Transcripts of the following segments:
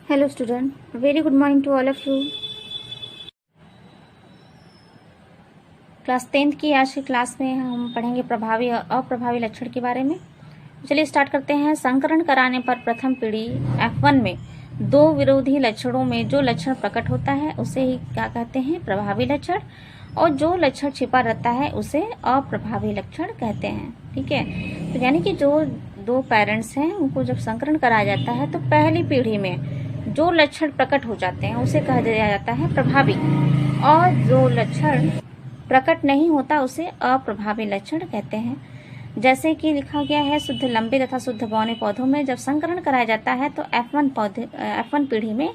Hello student, very good morning to all of you. Class 10th की आज की class में हम पढ़ेंगे प्रभावी और अप्रभावी लक्षण के बारे में। चलिए स्टार्ट करते हैं। संकरण कराने पर प्रथम पीढ़ी F1 में दो विरोधी लक्षणों में जो लक्षण प्रकट होता है उसे ही क्या कहते हैं? प्रभावी लक्षण। और जो लक्षण छिपा रहता है उसे अप्रभावी लक्षण कहते हैं। ठीक है, तो यानी कि जो दो पेरेंट्स हैं उनको जब संकरण कराया जाता है तो पहली पीढ़ी में जो लक्षण प्रकट हो जाते हैं उसे कहा जाता है प्रभावी, और जो लक्षण प्रकट नहीं होता उसे अप्रभावी लक्षण कहते हैं। जैसे कि लिखा गया है, शुद्ध लंबे तथा शुद्ध बौने पौधों में जब संकरण कराया जाता है तो F1 पीढ़ी में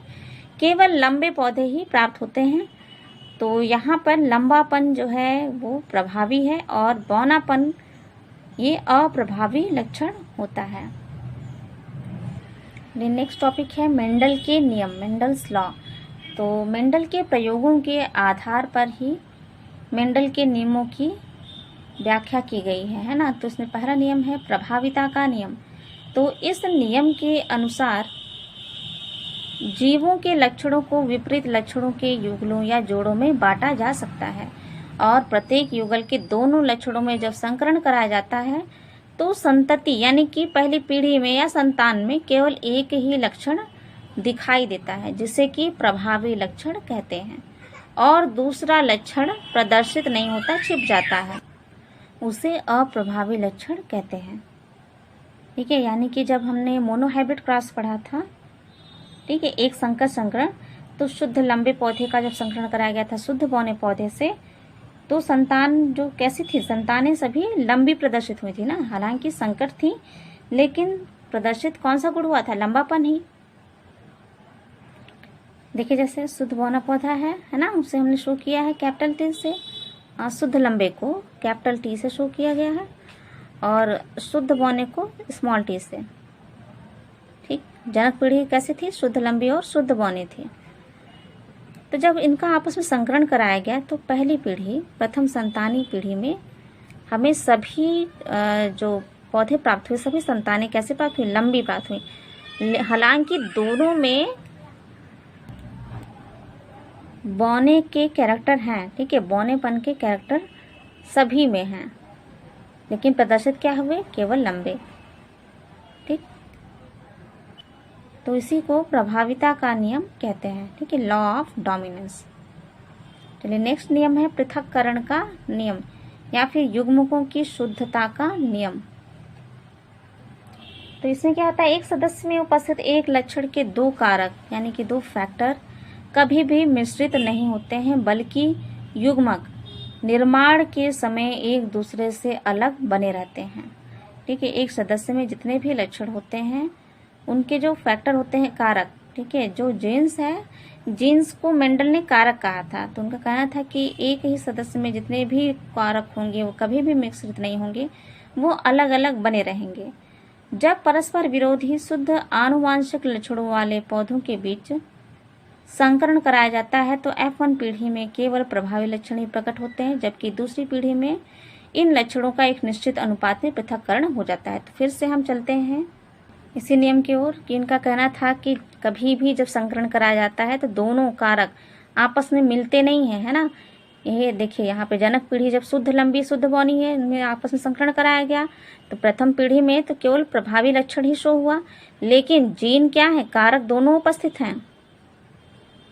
केवल लंबे पौधे ही प्राप्त होते हैं। तो यहाँ पर लंबापन जो है वो प्रभावी है और बौनापन ये अप्रभावी लक्षण होता है। नेक्स्ट टॉपिक है मेंडल के नियम, मेंडल्स लॉ। तो मेंडल के प्रयोगों के आधार पर ही मेंडल के नियमों की व्याख्या की गई है ना। तो इसमें पहला नियम है प्रभाविता का नियम। तो इस नियम के अनुसार जीवों के लक्षणों को विपरीत लक्षणों के युगलों या जोड़ों में बांटा जा सकता है, और प्रत्येक युगल के दोनों लक्षणों में जब संकरण कराया जाता है तो संतति यानी कि पहली पीढ़ी में या संतान में केवल एक ही लक्षण दिखाई देता है जिसे कि प्रभावी लक्षण कहते हैं, और दूसरा लक्षण प्रदर्शित नहीं होता, छिप जाता है, उसे अप्रभावी लक्षण कहते हैं। ठीक है, यानी कि जब हमने मोनोहाइब्रिड क्रॉस पढ़ा था, ठीक है, एक संकर संकरण, तो शुद्ध लंबे पौधे का जब संकरण कराया गया था शुद्ध बौने पौधे से, तो संतान जो कैसी थी, संतानें सभी लंबी प्रदर्शित हुई थी ना। हालांकि संकर थी लेकिन प्रदर्शित कौन सा गुण हुआ था? लंबापन ही। देखिए जैसे शुद्ध बौना पौधा है ना, उसे हमने शो किया है कैपिटल टी से, शुद्ध लंबे को कैपिटल टी से शो किया गया है, और शुद्ध बौने को स्मॉल टी से। ठीक, जनक पीढ़ी कैसी थी? शुद्ध लंबी और शुद्ध बौने थी। तो जब इनका आपस में संकरण कराया गया तो पहली पीढ़ी प्रथम संतानी पीढ़ी में हमें सभी जो पौधे प्राप्त हुए सभी संतानें कैसे प्राप्त हुई? लंबी प्राप्त हुई। हालांकि दोनों में बौने के कैरेक्टर हैं, ठीक है, बौनेपन के कैरेक्टर सभी में हैं, लेकिन प्रदर्शित क्या हुए? केवल लंबे। ठीक, तो इसी को प्रभाविता का नियम कहते हैं। ठीक है, लॉ ऑफ डोमिनेंस। चलिए नेक्स्ट नियम है पृथक्करण का नियम या फिर युग्मकों की शुद्धता का नियम। तो इसमें क्या होता है? एक सदस्य में उपस्थित एक लक्षण के दो कारक यानी कि दो फैक्टर कभी भी मिश्रित नहीं होते हैं, बल्कि युग्मक निर्माण के समय एक दूसरे से अलग बने रहते हैं। ठीक है, एक सदस्य में जितने भी लक्षण होते हैं उनके जो फैक्टर होते हैं कारक, ठीक है, जो जीन्स है, जीन्स को मेंडल ने कारक कहा था। तो उनका कहना था कि एक ही सदस्य में जितने भी कारक होंगे वो कभी भी मिश्रित नहीं होंगे, वो अलग अलग बने रहेंगे। जब परस्पर विरोधी शुद्ध आनुवांशिक लक्षणों वाले पौधों के बीच संकरण कराया जाता है तो F1 पीढ़ी में केवल प्रभावी लक्षण ही प्रकट होते हैं, जबकि दूसरी पीढ़ी में इन लक्षणों का एक निश्चित अनुपात में पृथक्करण हो जाता है। तो फिर से हम चलते हैं इसी नियम की ओर कि इनका कहना था कि कभी भी जब संकरण कराया जाता है तो दोनों कारक आपस में मिलते नहीं है, है ना। ये देखिए यहाँ पे जनक पीढ़ी जब शुद्ध लंबी शुद्ध बौनी है, इनमें आपस में संकरण कराया गया तो प्रथम पीढ़ी में तो केवल प्रभावी लक्षण ही शो हुआ, लेकिन जीन क्या है? कारक दोनों उपस्थित हैं।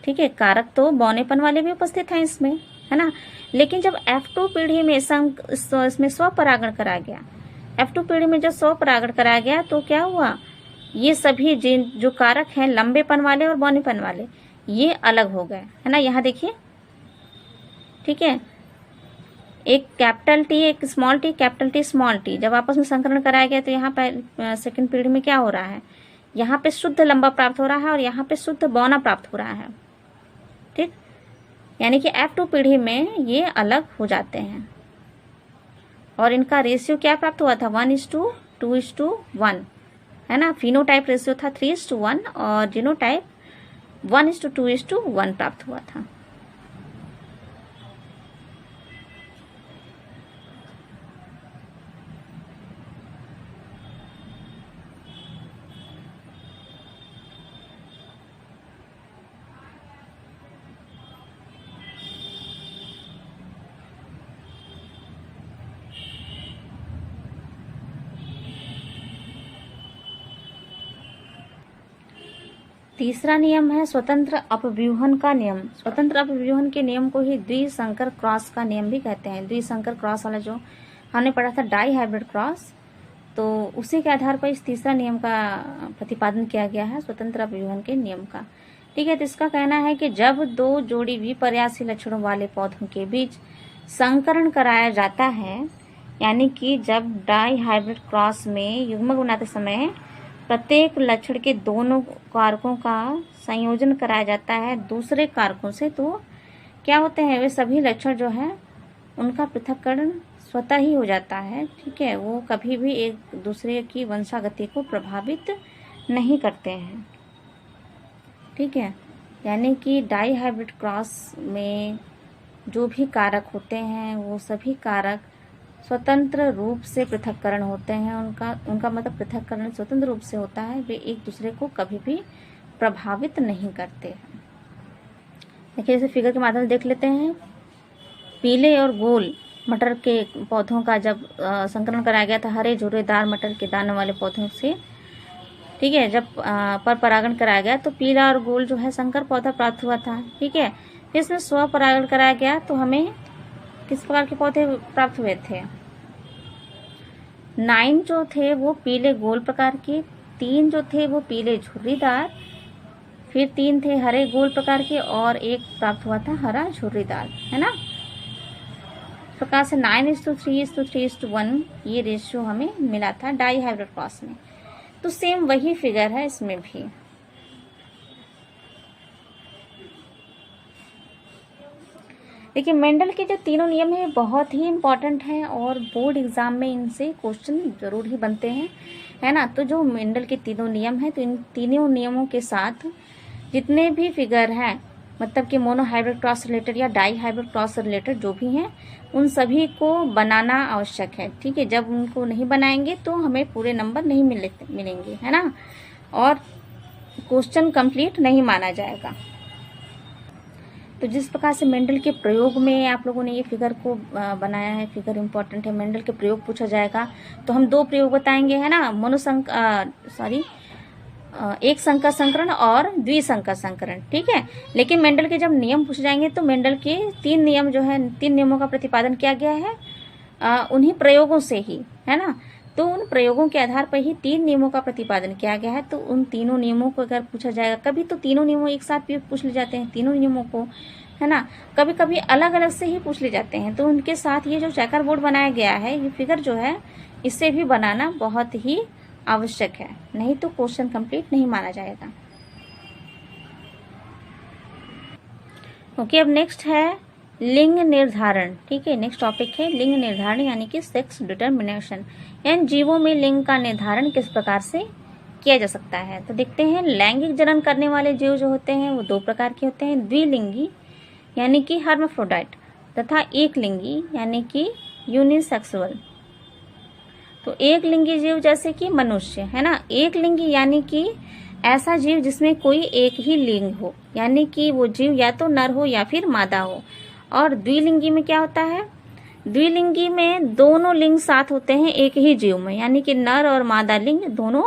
ठीक है, कारक तो बौनेपन वाले भी उपस्थित हैं इसमें, है ना। लेकिन जब F2 पीढ़ी में इसमें स्वपरागण कराया गया, F2 पीढ़ी में जब स्वपरागण कराया गया तो क्या हुआ? ये सभी जीन जो कारक हैं लंबेपन वाले और बौनेपन वाले, ये अलग हो गए, है ना। यहाँ देखिए, ठीक है, एक कैपिटल टी एक small T, capital T small T जब आपस में संकरण कराया गया तो यहाँ पर सेकंड पीढ़ी में क्या हो रहा है? यहाँ पे शुद्ध लंबा प्राप्त हो रहा है और यहाँ पे शुद्ध बौना प्राप्त हो रहा है। ठीक, यानी कि F2 पीढ़ी में ये अलग हो जाते हैं, और इनका रेशियो क्या प्राप्त हुआ था? 1:2:1, है ना। फिनोटाइप रेशियो था 3:1 और जीनोटाइप 1:2:1 प्राप्त हुआ था। तीसरा नियम है स्वतंत्र अपव्यूहन का नियम। स्वतंत्र अपव्यूहन के नियम को ही द्विसंकर क्रॉस का नियम भी कहते हैं। द्विसंकर क्रॉस वाला जो हमने पढ़ा था डाई हाइब्रिड क्रॉस, तो उसी के आधार पर इस तीसरा नियम का प्रतिपादन किया गया है, स्वतंत्र अपव्यूहन के नियम का। ठीक है, तो इसका कहना है कि जब दो जोड़ी विपर्यासी लक्षणों वाले पौधों के बीच संकरण कराया जाता है, यानी कि जब डाई हाइब्रिड क्रॉस में युग्मक बनाते समय प्रत्येक लक्षण के दोनों कारकों का संयोजन कराया जाता है दूसरे कारकों से, तो क्या होते हैं, वे सभी लक्षण जो है उनका पृथक्करण स्वतः ही हो जाता है। ठीक है, वो कभी भी एक दूसरे की वंशागति को प्रभावित नहीं करते हैं। ठीक है, यानी कि डाई हाइब्रिड क्रॉस में जो भी कारक होते हैं वो सभी कारक स्वतंत्र रूप से पृथक्करण होते हैं। उनका मतलब पृथक्करण स्वतंत्र रूप से होता है, वे एक दूसरे को कभी भी प्रभावित नहीं करते हैं। देखिए, इसे फिगर के माध्यम से देख लेते हैं। पीले और गोल मटर के पौधों का जब संकरण कराया गया था हरे झुर्रेदार मटर के दानों वाले पौधों से, ठीक है, जब पर परागण कराया गया तो पीला और गोल जो है संकर पौधा प्राप्त हुआ था। ठीक है, इसमें स्व परागण कराया गया तो हमें किस प्रकार के पौधे प्राप्त हुए थे? 9 जो थे वो पीले गोल प्रकार के, 3 जो थे वो पीले झुर्रीदार, फिर 3 थे हरे गोल प्रकार के और एक प्राप्त हुआ था हरा झुर्रीदार, है ना। इस प्रकार से 9:3:3:1 ये रेशियो हमें मिला था डाई हाइब्रिड क्रॉस में। तो सेम वही फिगर है इसमें भी। देखिए, मेंडल के जो तीनों नियम है बहुत ही इम्पोर्टेंट हैं और बोर्ड एग्जाम में इनसे क्वेश्चन जरूर ही बनते हैं, है ना। तो जो मेंडल के तीनों नियम हैं, तो इन तीनों नियमों के साथ जितने भी फिगर हैं, मतलब कि मोनो हाइब्रिड क्रॉस रिलेटेड या डाई हाइब्रिड क्रॉस रिलेटेड जो भी हैं, उन सभी को बनाना आवश्यक है। ठीक है, जब उनको नहीं बनाएंगे तो हमें पूरे नंबर नहीं मिलेंगे, है ना, और क्वेश्चन कंप्लीट नहीं माना जाएगा। तो जिस प्रकार से मेंडल के प्रयोग में आप लोगों ने ये फिगर को बनाया है, फिगर इम्पोर्टेंट है, मेंडल के प्रयोग पूछा जाएगा तो हम 2 प्रयोग बताएंगे, है ना, एक संकर संकरण और द्विसंकर संकरण। ठीक है, लेकिन मेंडल के जब नियम पूछे जाएंगे तो मेंडल के 3 नियम जो है, 3 नियमों का प्रतिपादन किया गया है उन्हीं प्रयोगों से ही, है ना। तो उन प्रयोगों के आधार पर ही 3 नियमों का प्रतिपादन किया गया है। तो उन तीनों नियमों को अगर पूछा जाएगा, कभी तो तीनों नियमों एक साथ भी पूछ ले जाते हैं, तीनों नियमों को, है ना, कभी कभी अलग अलग से ही पूछ ले जाते हैं। तो उनके साथ ये जो चेकर बोर्ड बनाया गया है, ये फिगर जो है, इससे भी बनाना बहुत ही आवश्यक है, नहीं तो क्वेश्चन कंप्लीट नहीं माना जाएगा। ओके, अब नेक्स्ट है लिंग निर्धारण। ठीक है, नेक्स्ट टॉपिक है लिंग निर्धारण यानी कि सेक्स डिटर्मिनेशन, यानी जीवों में लिंग का निर्धारण किस प्रकार से किया जा सकता है। तो देखते हैं, लैंगिक जनन करने वाले जीव जो होते हैं वो 2 प्रकार के होते हैं, द्विलिंगी यानी कि हर्माफ्रोडाइट तथा एक लिंगी यानी कि यूनिसेक्सुअल। तो एक लिंगी जीव जैसे कि मनुष्य, है ना, एक लिंगी यानी कि ऐसा जीव जिसमें कोई एक ही लिंग हो, यानी कि वो जीव या तो नर हो या फिर मादा हो। और द्विलिंगी में क्या होता है, द्विलिंगी में दोनों लिंग साथ होते हैं एक ही जीव में, यानी कि नर और मादा लिंग दोनों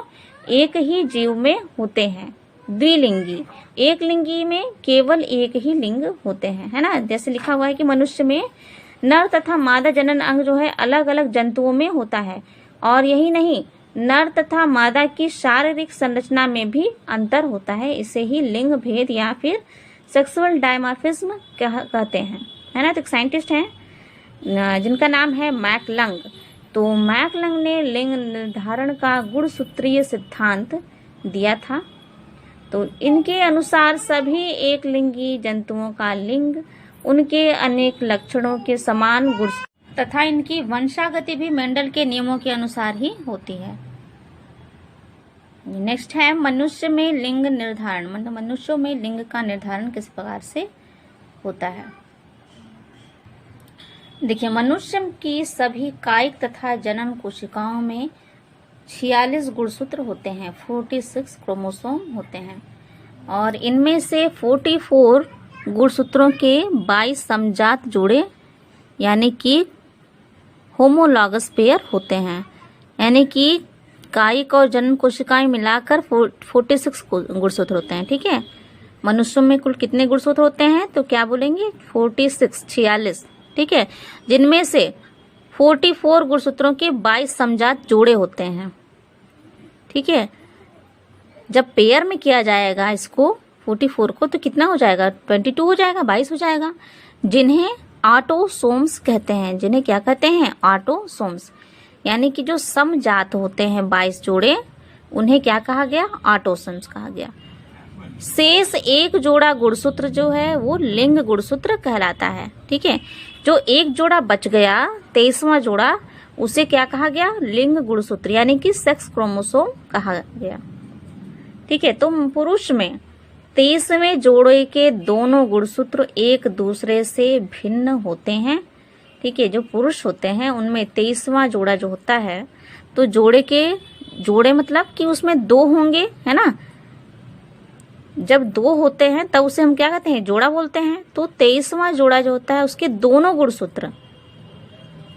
एक ही जीव में होते हैं। द्विलिंगी, एक लिंगी में केवल एक ही लिंग होते हैं, है ना। जैसे लिखा हुआ है कि मनुष्य में नर तथा मादा जनन अंग जो है अलग अलग जंतुओं में होता है, और यही नहीं, नर तथा मादा की शारीरिक संरचना में भी अंतर होता है। इसे ही लिंग भेद या फिर सेक्सुअल डायमॉर्फिज्म कहते हैं, है ना। तो एक साइंटिस्ट हैं जिनका नाम है मैकलंग। तो मैकलंग ने लिंग निर्धारण का गुणसूत्रीय सिद्धांत दिया था। तो इनके अनुसार सभी एक लिंगी जंतुओं का लिंग उनके अनेक लक्षणों के समान गुण तथा इनकी वंशागति भी मेंडल के नियमों के अनुसार ही होती है। नेक्स्ट है मनुष्य में लिंग निर्धारण, मतलब मनुष्यों में लिंग का निर्धारण किस प्रकार से होता है। देखिए, मनुष्य की सभी कायिक तथा जनन कोशिकाओं में 46 गुणसूत्र होते हैं, 46 क्रोमोसोम होते हैं, और इनमें से 44 गुणसूत्रों के 22 समजात जोड़े यानी कि होमोलॉगस पेयर होते हैं, यानी कि कायिक और जनन कोशिकाएं मिलाकर 46 गुणसूत्र होते हैं। ठीक है, मनुष्यों में कुल कितने गुणसूत्र होते हैं तो क्या बोलेंगे 46। ठीक है, जिनमें से 44 गुणसूत्रों के 22 समजात जोड़े होते हैं। ठीक है, जब पेयर में किया जाएगा इसको 44 को तो कितना हो जाएगा 22 हो जाएगा, 22 हो जाएगा, जिन्हें ऑटोसोम्स कहते हैं। जिन्हें क्या कहते हैं ऑटोसोम्स, यानी कि जो समजात होते हैं 22 जोड़े, उन्हें क्या कहा गया ऑटोसोम्स कहा गया। शेष एक जोड़ा गुणसूत्र जो है वो लिंग गुणसूत्र कहलाता है। ठीक है, जो एक जोड़ा बच गया 23वां जोड़ा, उसे क्या कहा गया लिंग गुणसूत्र यानी कि सेक्स क्रोमोसोम कहा गया। ठीक है, तो पुरुष में 23वें जोड़े के दोनों गुणसूत्र एक दूसरे से भिन्न होते हैं। ठीक है, जो पुरुष होते हैं उनमें 23वां जोड़ा जो होता है, तो जोड़े मतलब कि उसमें 2 होंगे, है ना। जब 2 होते हैं तब उसे हम क्या कहते हैं जोड़ा बोलते हैं। तो 23वां जोड़ा जो होता है उसके दोनों गुणसूत्र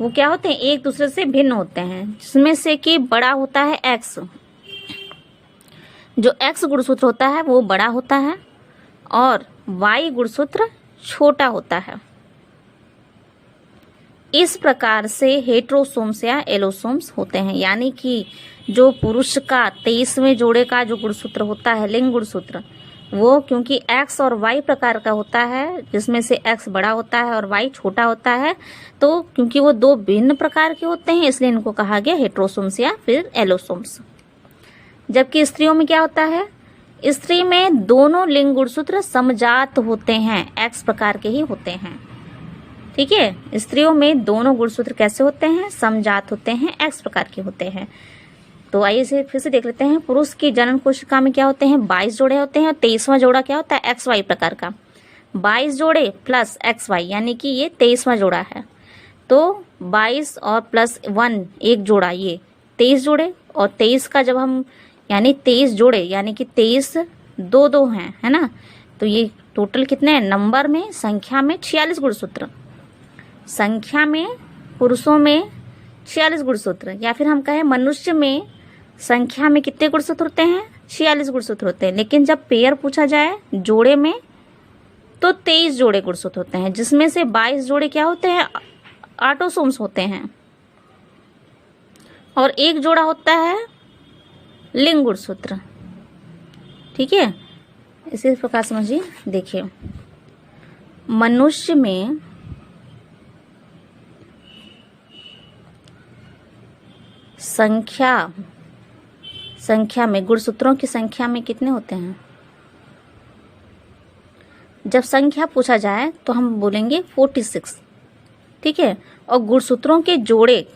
वो क्या होते हैं एक दूसरे से भिन्न होते हैं, जिसमें से कि बड़ा होता है एक्स। जो एक्स गुणसूत्र होता है वो बड़ा होता है और वाई गुणसूत्र छोटा होता है। इस प्रकार से हेट्रोसोम्स या एलोसोम्स होते हैं, यानी कि जो पुरुष का 23वें जोड़े का जो गुणसूत्र होता है लिंग गुणसूत्र, वो क्योंकि एक्स और वाई प्रकार का होता है, जिसमें से एक्स बड़ा होता है और वाई छोटा होता है, तो क्योंकि वो 2 भिन्न प्रकार के होते हैं इसलिए इनको कहा गया हेट्रोसोम्स या फिर एलोसोम्स। जबकि स्त्रियों में क्या होता है, स्त्री में दोनों लिंग गुणसूत्र समजात होते हैं, एक्स प्रकार के ही होते हैं। ठीक है, स्त्रियों में दोनों गुणसूत्र कैसे होते हैं समजात होते हैं, एक्स प्रकार के होते हैं। तो आइए इसे फिर से देख लेते हैं। पुरुष की जनन कोशिका में क्या होते हैं 22 जोड़े होते हैं और 23वां जोड़ा क्या होता है एक्स वाई प्रकार का। 22 जोड़े प्लस एक्स वाई यानी कि ये 23वां जोड़ा है। तो 22 और प्लस 1 एक जोड़ा, ये 23 जोड़े, और 23 का जब हम यानी 23 जोड़े यानी कि 23 2 हैं, है ना। तो ये टोटल कितने हैं नंबर में संख्या में 46 गुणसूत्र, संख्या में पुरुषों में 46 गुणसूत्र, या फिर हम कहें मनुष्य में संख्या में कितने गुणसूत्र होते हैं 46 गुणसूत्र होते हैं। लेकिन जब पेयर पूछा जाए जोड़े में तो 23 जोड़े गुणसूत्र होते हैं, जिसमें से 22 जोड़े क्या होते हैं ऑटोसोम्स होते हैं और एक जोड़ा होता है लिंग गुणसूत्र। ठीक है, इसी प्रकार समझिए। देखिए, मनुष्य में संख्या में गुणसूत्रों की संख्या में कितने होते हैं। जब संख्या पूछा जाए तो हम बोलेंगे 46। ठीक है, और गुणसूत्रों के जोड़े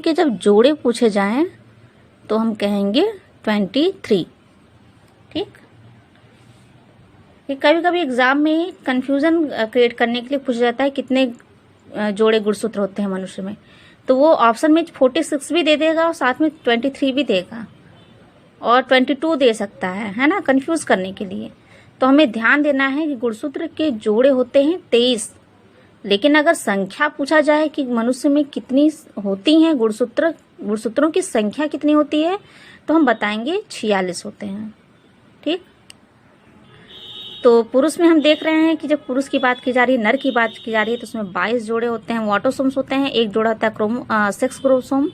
जब जोड़े पूछे जाएं तो हम कहेंगे 23। ठीक, कभी कभी एग्जाम में कंफ्यूजन क्रिएट करने के लिए पूछा जाता है कितने जोड़े गुणसूत्र होते हैं मनुष्य में, तो वो ऑप्शन में 46 भी दे देगा और साथ में 23 भी देगा और 22 दे सकता है ना, कंफ्यूज करने के लिए। तो हमें ध्यान देना है कि गुणसूत्र के जोड़े होते हैं 23, लेकिन अगर संख्या पूछा जाए कि मनुष्य में कितनी होती हैं गुणसूत्रों की संख्या कितनी होती है, तो हम बताएंगे 46 होते हैं। ठीक, तो पुरुष में हम देख रहे हैं कि जब पुरुष की बात की जा रही है, नर की बात की जा रही है, तो उसमें 22 जोड़े होते हैं, वो ऑटोसोम्स होते हैं। एक जोड़ा होता है सेक्स क्रोमोसोम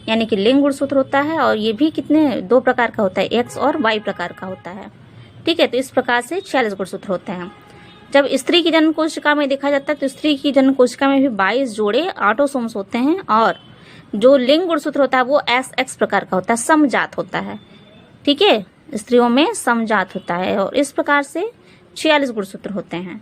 यानी कि लिंग गुणसूत्र होता है, और ये भी कितने 2 प्रकार का होता है, एक्स और वाई प्रकार का होता है। ठीक है, तो इस प्रकार से 46 गुणसूत्र होते हैं। जब स्त्री की जनन कोशिका में देखा जाता है तो स्त्री की जनन कोशिका में भी 22 जोड़े ऑटोसोम्स होते हैं, और जो लिंग गुणसूत्र होता है वो एक्स प्रकार का होता है, समजात होता है। ठीक है, स्त्रियों में समजात होता है, और इस प्रकार से 46 गुणसूत्र होते हैं।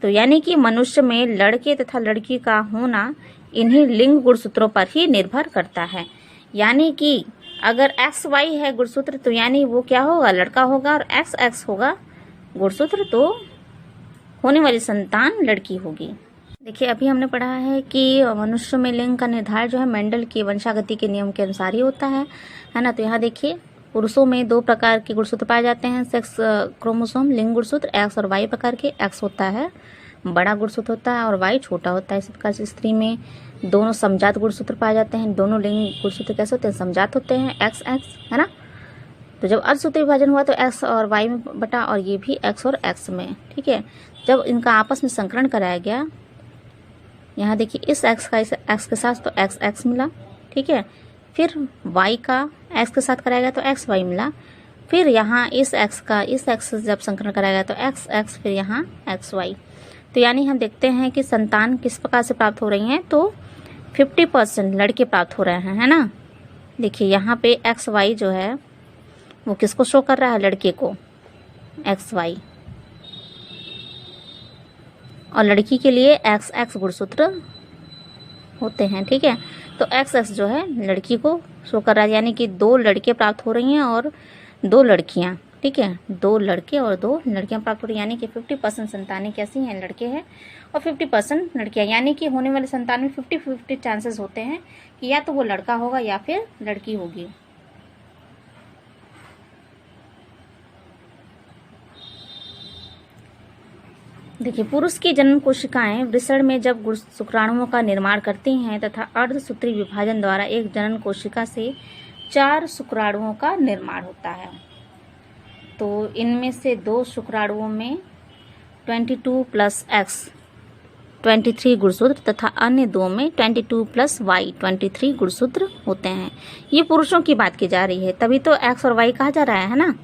तो यानी कि मनुष्य में लड़के तथा लड़की का होना इन्हीं लिंग गुणसूत्रों पर ही निर्भर करता है। यानी कि अगर एक्स वाई है गुणसूत्र तो यानी वो क्या होगा लड़का होगा, और एक्स एक्स होगा गुणसूत्र तो होने वाली संतान लड़की होगी। देखिए, अभी हमने पढ़ा है कि मनुष्य में लिंग का निर्धारण जो है मेंडल की वंशागति के नियम के अनुसार ही होता है ना। तो यहाँ देखिए, पुरुषों में 2 प्रकार के गुणसूत्र पाए जाते हैं, सेक्स क्रोमोसोम लिंग गुणसूत्र एक्स और वाई प्रकार के। एक्स होता है बड़ा गुणसूत्र होता है और Y छोटा होता है। इसी प्रकार से स्त्री में दोनों समजात गुणसूत्र पाए जाते हैं। दोनों लिंग गुणसूत्र कैसे होते हैं? समजात होते हैं, X X, है ना। तो जब अर्धसूत्री विभाजन हुआ तो X और Y में बटा, और ये भी X और X में, ठीक है। जब इनका आपस में संकरण कराया गया, यहाँ देखिए इस X का इस X के साथ तो X X मिला, ठीक है। फिर Y का X के साथ कराया गया तो X Y मिला। फिर यहाँ इस X का इस X से जब संकरण कराया गया तो X X, फिर यहाँ X Y। तो यानी हम देखते हैं कि संतान किस प्रकार से प्राप्त हो रही हैं, तो 50% लड़के प्राप्त हो रहे हैं, है ना। देखिए यहाँ पे X Y जो है वो किसको शो कर रहा है? लड़के को, X Y। और लड़की के लिए X X गुणसूत्र होते हैं, ठीक है। तो X X जो है लड़की को शो कर रहा है, यानी कि 2 लड़के प्राप्त हो रही हैं और 2 लड़कियां, ठीक है। 2 लड़के और 2 लड़कियां प्राप्त हो रही हैं, यानी कि 50% संतानें कैसी हैं? लड़के हैं, और 50% लड़कियां, यानी कि होने वाले संतान में 50-50 चांसेस होते हैं कि या तो वो लड़का होगा या फिर लड़की होगी। देखिए, पुरुष की जन्म कोशिकाएं वृषण में जब शुक्राणुओं का निर्माण करती हैं तथा अर्धसूत्री विभाजन द्वारा एक जनन कोशिका से 4 शुक्राणुओं का निर्माण होता है। तो इनमें से 2 शुक्राणुओं में 22 + X 23 गुणसूत्र तथा अन्य 2 में 22 + Y 23 गुणसूत्र होते हैं। ये पुरुषों की बात की जा रही है, तभी तो X और Y कहा जा रहा है ना।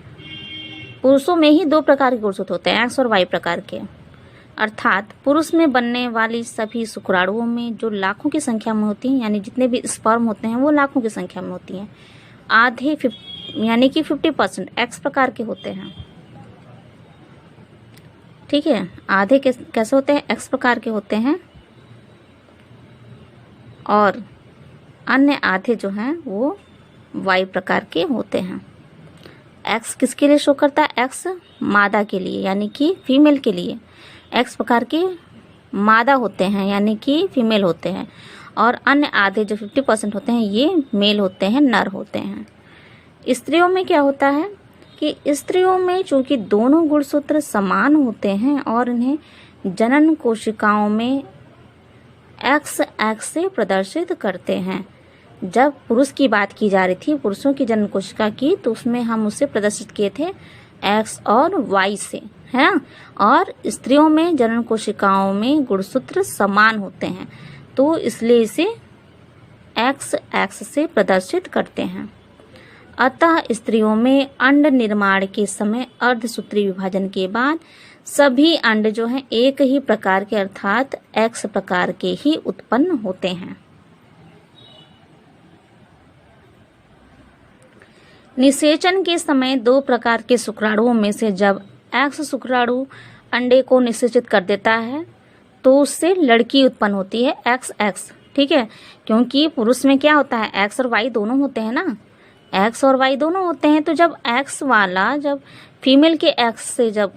पुरुषों में ही 2 प्रकार के गुणसूत्र होते हैं, X और Y प्रकार के। अर्थात पुरुष में बनने वाली सभी शुक्राणुओं में जो लाखों की संख्या में होती हैं, यानी जितने भी स्पर्म होते हैं वो लाखों की संख्या में होती हैं, आधे यानी कि 50% X प्रकार के होते हैं, ठीक है। आधे कैसे होते हैं? X प्रकार के होते हैं, और अन्य आधे जो हैं वो Y प्रकार के होते हैं। X किसके लिए शो करता है? X मादा के लिए, यानी कि फीमेल के लिए। X प्रकार के मादा होते हैं, यानी कि फीमेल होते हैं, और अन्य आधे जो 50% होते हैं ये मेल होते हैं, नर होते हैं। स्त्रियों में क्या होता है कि स्त्रियों में चूंकि दोनों गुणसूत्र समान होते हैं और इन्हें जनन कोशिकाओं में X X से प्रदर्शित करते हैं। जब पुरुष की बात की जा रही थी, पुरुषों की जनन कोशिका की, तो उसमें हम उसे प्रदर्शित किए थे X और Y से, है ना। और स्त्रियों में जनन कोशिकाओं में गुणसूत्र समान होते हैं, तो इसलिए इसे X X से प्रदर्शित करते हैं। अतः स्त्रियों में अंड निर्माण के समय अर्धसूत्री विभाजन के बाद सभी अंड जो हैं एक ही प्रकार के अर्थात X प्रकार के ही उत्पन्न होते हैं। निषेचन के समय 2 प्रकार के शुक्राणुओं में से जब X शुक्राणु अंडे को निषेचित कर देता है तो उससे लड़की उत्पन्न होती है, X X, ठीक है। क्योंकि पुरुष में क्या होता है? X और Y दोनों होते हैं ना, X और Y दोनों होते हैं। तो जब X वाला जब फीमेल के X से जब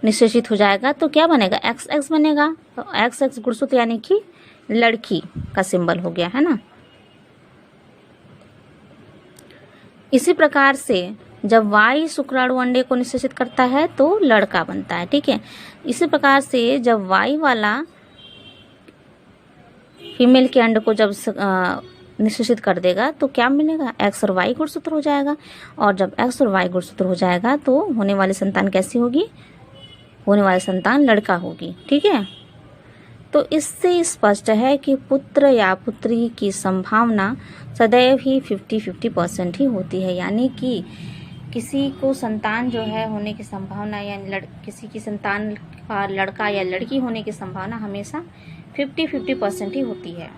निषेचित हो जाएगा तो क्या बनेगा? X X बनेगा। तो X X गुणसूत्र यानी कि लड़की का सिंबल हो गया, है ना। इसी प्रकार से जब Y शुक्राणु अंडे को निषेचित करता है तो लड़का बनता है, ठीक है। इसी प्रकार से जब Y वाला फीमेल के अंड को जब निषेचित कर देगा तो क्या मिलेगा? X और Y गुणसूत्र हो जाएगा। और जब X और Y गुणसूत्र हो जाएगा तो होने वाली संतान कैसी होगी? होने वाली संतान लड़का होगी, ठीक है। तो इससे स्पष्ट है कि पुत्र या पुत्री की संभावना सदैव ही 50-50% ही होती है, यानी कि किसी को संतान जो है होने की संभावना या किसी की संतान का लड़का या लड़की होने की संभावना हमेशा 50-50% ही होती है।